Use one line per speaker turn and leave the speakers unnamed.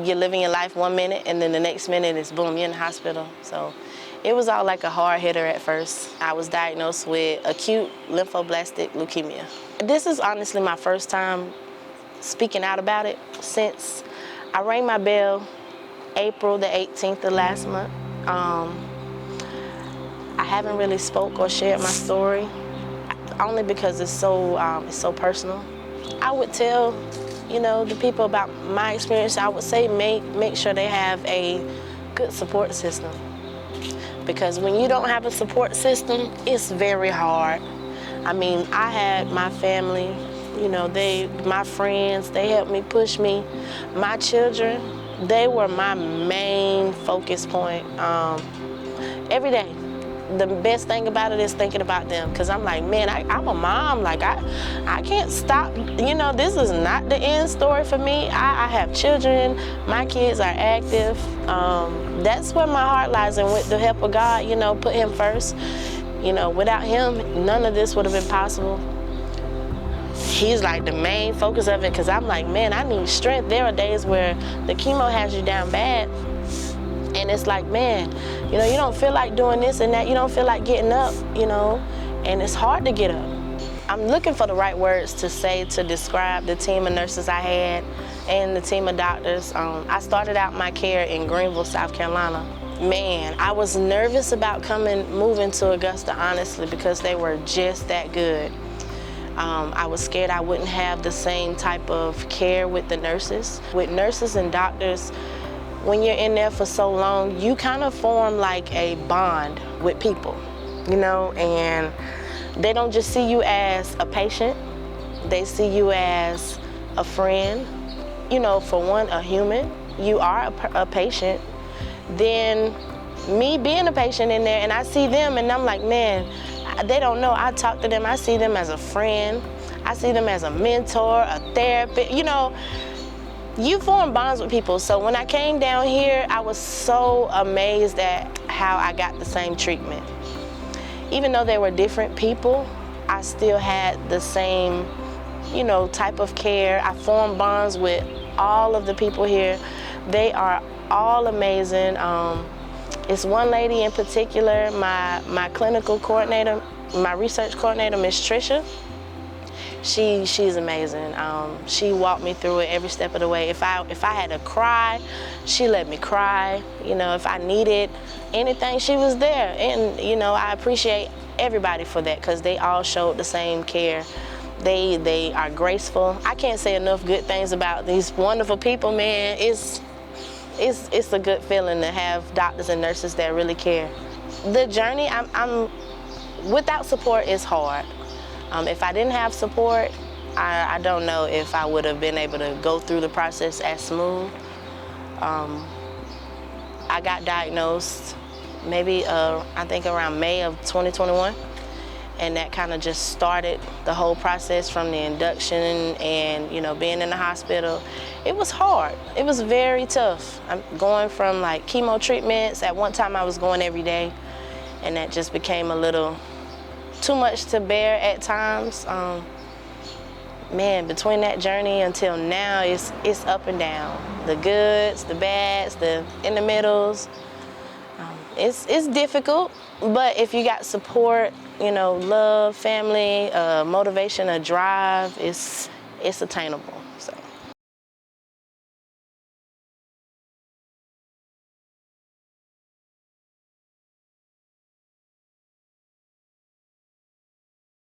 you're living your life 1 minute, and then the next minute is boom, you're in the hospital. So it was all like a hard hitter at first. I was diagnosed with acute lymphoblastic leukemia. This is honestly my first time speaking out about it since I rang my bell April the 18th of last month. I haven't really spoke or shared my story, only because it's so personal. I would tell, the people about my experience. I would say make sure they have a good support system, because when you don't have a support system, it's very hard. I mean, I had my family, my friends, they helped me, push me. My children, they were my main focus point every day. The best thing about it is thinking about them, because I'm like, man, I'm a mom. Like, I can't stop. This is not the end story for me. I have children. My kids are active. That's where my heart lies, and with the help of God, put him first. Without him, none of this would have been possible. He's like the main focus of it, because I'm like, man, I need strength. There are days where the chemo has you down bad, and it's like, man, you don't feel like doing this and that. You don't feel like getting up, and it's hard to get up. I'm looking for the right words to say to describe the team of nurses I had and the team of doctors. I started out my care in Greenville, South Carolina. Man, I was nervous about moving to Augusta, honestly, because they were just that good. I was scared I wouldn't have the same type of care with the nurses. With nurses and doctors, when you're in there for so long, you kind of form like a bond with people, and they don't just see you as a patient, they see you as a friend, for one, a human. You are a patient. Then me being a patient in there, and I see them, and I'm like, man, they don't know. I talk to them, I see them as a friend, I see them as a mentor, a therapist, You form bonds with people. So when I came down here, I was so amazed at how I got the same treatment. Even though they were different people, I still had the same, type of care. I formed bonds with all of the people here. They are all amazing. It's one lady in particular, my clinical coordinator, my research coordinator, Miss Tricia. She's amazing. She walked me through it every step of the way. If I had to cry, she let me cry. If I needed anything, she was there. And I appreciate everybody for that, because they all showed the same care. They are graceful. I can't say enough good things about these wonderful people, man. It's a good feeling to have doctors and nurses that really care. The journey, without support, is hard. If I didn't have support, I don't know if I would have been able to go through the process as smooth. I got diagnosed maybe, I think around May of 2021, and that kind of just started the whole process from the induction and, being in the hospital. It was hard. It was very tough. I'm going from like chemo treatments. At one time I was going every day, and that just became a little too much to bear at times. Man, between that journey until now, it's up and down. The goods, the bads, the in the middles. It's difficult, but if you got support, love, family, motivation, a drive, it's attainable. So.